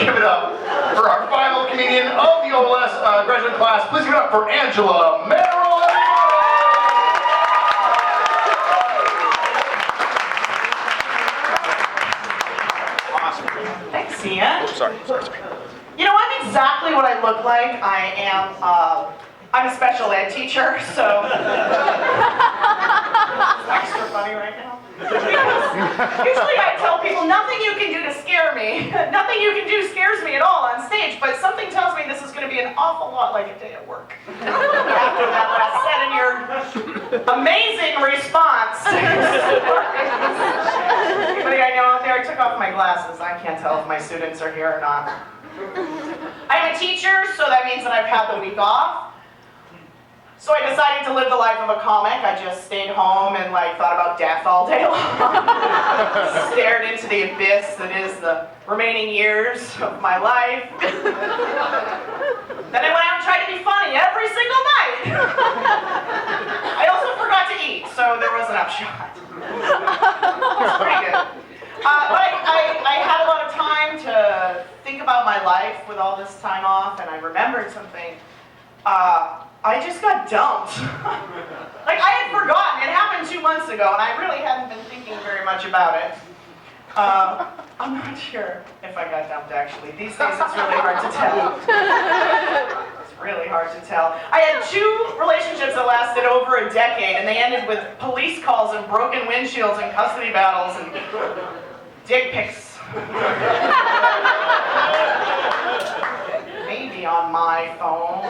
give it up for our final comedian of the OLS graduate class. Please give it up for Angela Merrill. Awesome. Thanks, Ian. Sorry. You know, I'm exactly what I look like. I'm a special ed teacher, so extra funny right now. Usually I tell people nothing you can do to scare me. Nothing you can do scares me at all on stage, but something tells me this is going to be an awful lot like a day at work. After that last set and your amazing response. Anybody I know out there, I took off my glasses. I can't tell if my students are here or not. I'm a teacher, so that means that I've had the week off. So I decided to live the life of a comic. I just stayed home and thought about death all day long. Stared into the abyss that is the remaining years of my life. Then I went out and tried to be funny every single night. I also forgot to eat, so there was an upshot. It's pretty good. But I had a lot of time to think about my life with all this time off, and I remembered something. I just got dumped. I had forgotten. It happened 2 months ago, and I really hadn't been thinking very much about it. I'm not sure if I got dumped, actually. These days, it's really hard to tell. It's really hard to tell. I had 2 relationships that lasted over a decade, and they ended with police calls and broken windshields and custody battles and dick pics. Maybe on my phone.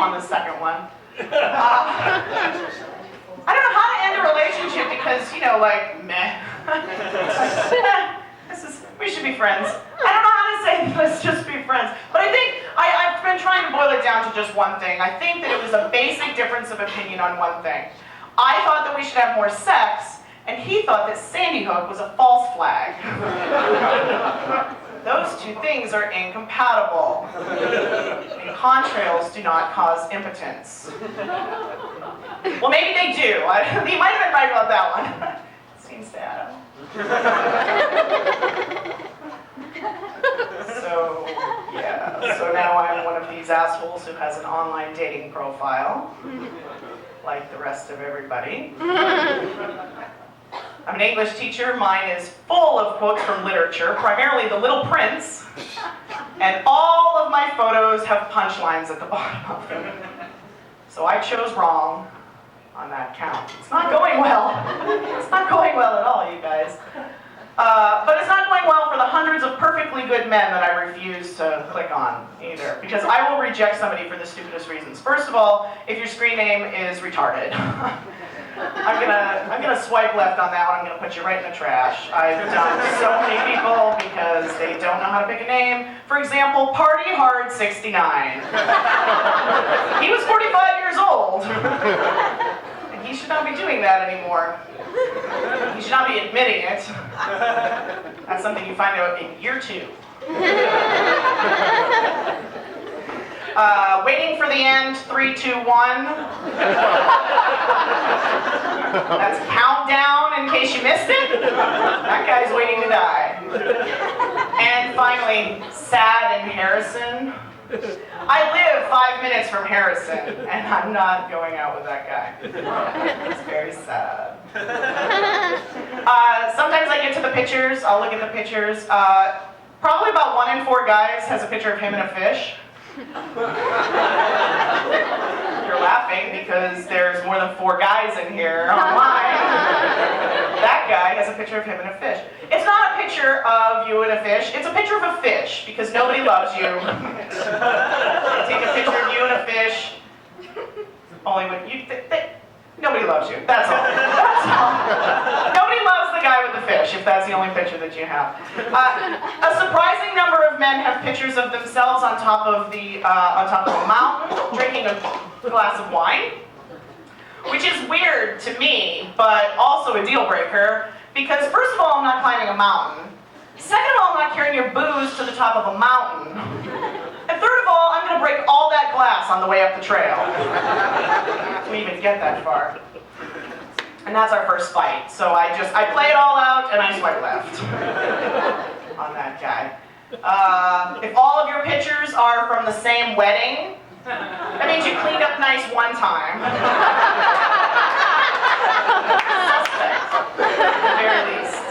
On the second one. I don't know how to end a relationship because, meh. We should be friends. I don't know how to say let's just be friends. But I think I've been trying to boil it down to just one thing. I think that it was a basic difference of opinion on one thing. I thought that we should have more sex, and he thought that Sandy Hook was a false flag. Those 2 things are incompatible. And contrails do not cause impotence. Well, maybe they do. He might have been right about that one. Seems to add up. So now I'm one of these assholes who has an online dating profile, like the rest of everybody. I'm an English teacher. Mine is full of quotes from literature, primarily The Little Prince, and all of my photos have punchlines at the bottom of them. So I chose wrong on that count. It's not going well. It's not going well at all, you guys. But it's not going well for the hundreds of perfectly good men that I refuse to click on either, because I will reject somebody for the stupidest reasons. First of all, if your screen name is retarded. I'm gonna swipe left on that one. I'm gonna put you right in the trash. I've done so many people because they don't know how to pick a name. For example, Party Hard 69. He was 45 years old. And he should not be doing that anymore. He should not be admitting it. That's something you find out in year 2. Waiting for the end, 3, 2, 1. That's countdown in case you missed it. That guy's waiting to die. And finally, sad in Harrison. I live 5 minutes from Harrison, and I'm not going out with that guy. It's very sad. Sometimes I get to the pictures, I'll look at the pictures. Probably about 1 in 4 guys has a picture of him and a fish. You're laughing because there's more than 4 guys in here online. That guy has a picture of him and a fish. It's not a picture of you and a fish, it's a picture of a fish, because nobody loves you. They take a picture of you and a fish, only when you nobody loves you, that's all. That's all. Nobody loves the guy with the fish, if that's the only picture that you have. A surprising number of men have pictures of themselves on top of a mountain, drinking a glass of wine, which is weird to me, but also a deal breaker, because first of all, I'm not climbing a mountain. Second of all, I'm not carrying your booze to the top of a mountain. And third of all, I'm going to break all that glass on the way up the trail. To even get that far. And that's our first fight. So I play it all out and I swipe left on that guy. If all of your pictures are from the same wedding, that means you cleaned up nice one time. Suspect, at the very least.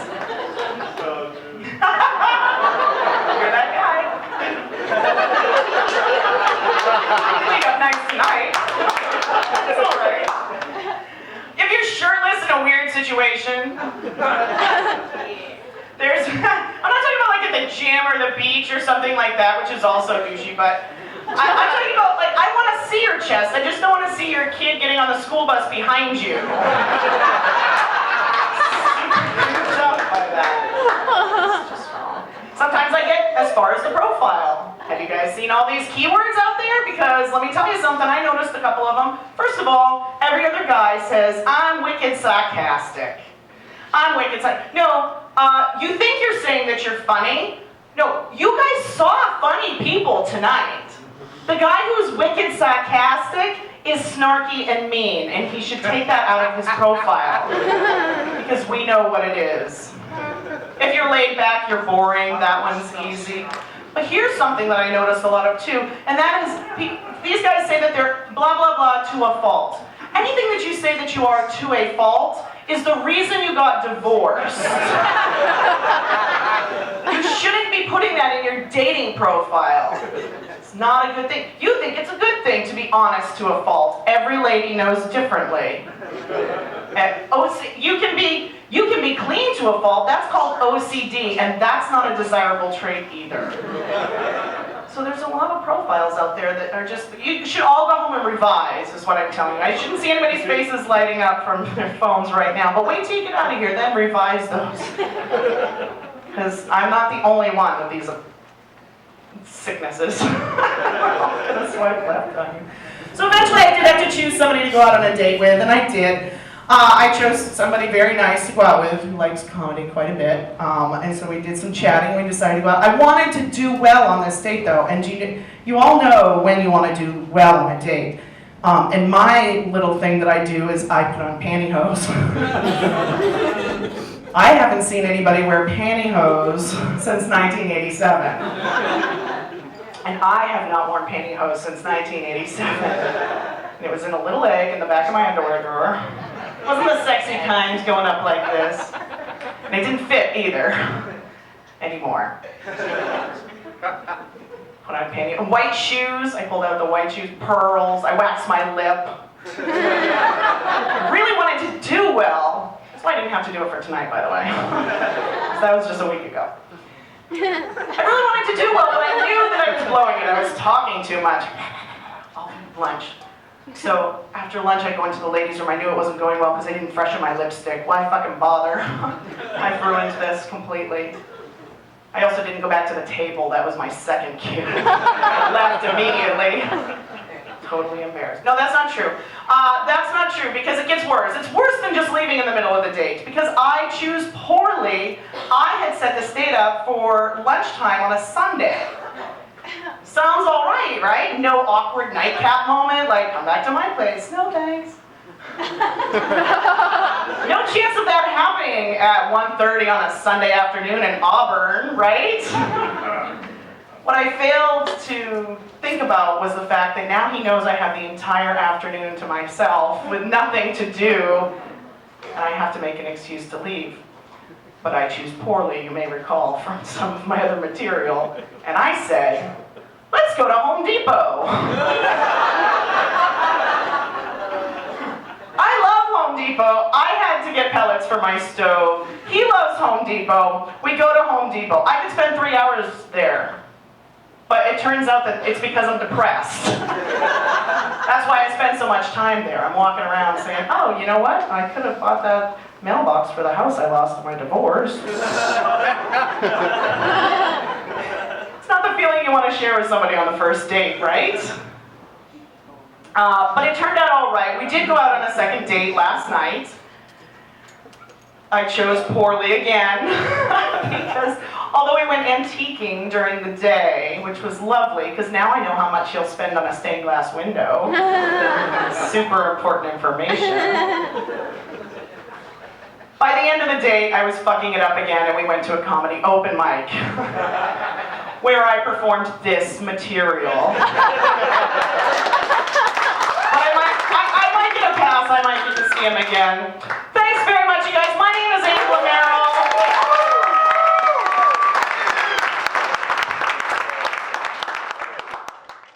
You're that guy. Cleaned up nice tonight. It's all right. If you're shirtless in a weird situation, there's, I'm not talking about like at the gym or the beach or something like that, which is also douchey, but I'm talking about like, I want to see your chest, I just don't want to see your kid getting on the school bus behind you. Sometimes I get as far as the profile. Have you guys seen all these keywords out there? Because let me tell you something, I noticed a couple of them. First of all, every other guy says, I'm wicked sarcastic. I'm wicked sarcastic. No, you think you're saying that you're funny? No, you guys saw funny people tonight. The guy who's wicked sarcastic is snarky and mean, and he should take that out of his profile. Because we know what it is. If you're laid back, you're boring, that one's easy. But here's something that I noticed a lot of too, and that is, these guys say that they're blah, blah, blah to a fault. Anything that you say that you are to a fault is the reason you got divorced. You shouldn't be putting that in your dating profile. It's not a good thing. You think it's a good thing to be honest to a fault. Every lady knows differently. And you can be clean to a fault. That's called OCD, and that's not a desirable trait either. So there's a lot of profiles out there that are just, you should all go home and revise, is what I'm telling you. I shouldn't see anybody's faces lighting up from their phones right now, but wait till you get out of here, then revise those. Because I'm not the only one with these sicknesses. I'm gonna swipe left on you. So eventually I did have to choose somebody to go out on a date with, and I did. I chose somebody very nice to go out with who likes comedy quite a bit, and so we did some chatting. We decided to go out. I wanted to do well on this date though, and you all know when you want to do well on a date. And my little thing that I do is I put on pantyhose. I haven't seen anybody wear pantyhose since 1987. And I have not worn pantyhose since 1987. And it was in a little egg in the back of my underwear drawer. It wasn't the sexy kind going up like this. And it didn't fit either. Anymore. Put on pantyhose. White shoes. I pulled out the white shoes. Pearls. I waxed my lip. I really wanted to do well. That's why I didn't have to do it for tonight, by the way. That was just a week ago. I really wanted to do well, but I knew that I was blowing it. I was talking too much. All lunch. So after lunch, I go into the ladies' room. I knew it wasn't going well because I didn't freshen my lipstick. Why fucking bother? I've ruined this completely. I also didn't go back to the table. That was my second cue. I left immediately. Totally embarrassed. No, that's not true. That's not true because it gets worse. It's worse than just leaving in the middle of the date because I choose poorly. I had set this date up for lunchtime on a Sunday. Sounds all right, right? No awkward nightcap moment, like, come back to my place. No thanks. No chance of that happening at 1:30 on a Sunday afternoon in Auburn, right? What I failed to think about was the fact that now he knows I have the entire afternoon to myself with nothing to do, and I have to make an excuse to leave. But I choose poorly, you may recall from some of my other material, and I said, let's go to Home Depot. I love Home Depot. I had to get pellets for my stove. He loves Home Depot. We go to Home Depot. I could spend 3 hours there. But it turns out that it's because I'm depressed. That's why I spend so much time there. I'm walking around saying, oh, you know what? I could have bought that mailbox for the house I lost in my divorce. It's not the feeling you want to share with somebody on the first date, right? But it turned out all right. We did go out on a second date last night. I chose poorly again because although we went antiquing during the day, which was lovely, because now I know how much he'll spend on a stained glass window. Super important information. By the end of the date, I was fucking it up again, and we went to a comedy open mic where I performed this material. But I might get a pass. I might get to see him again.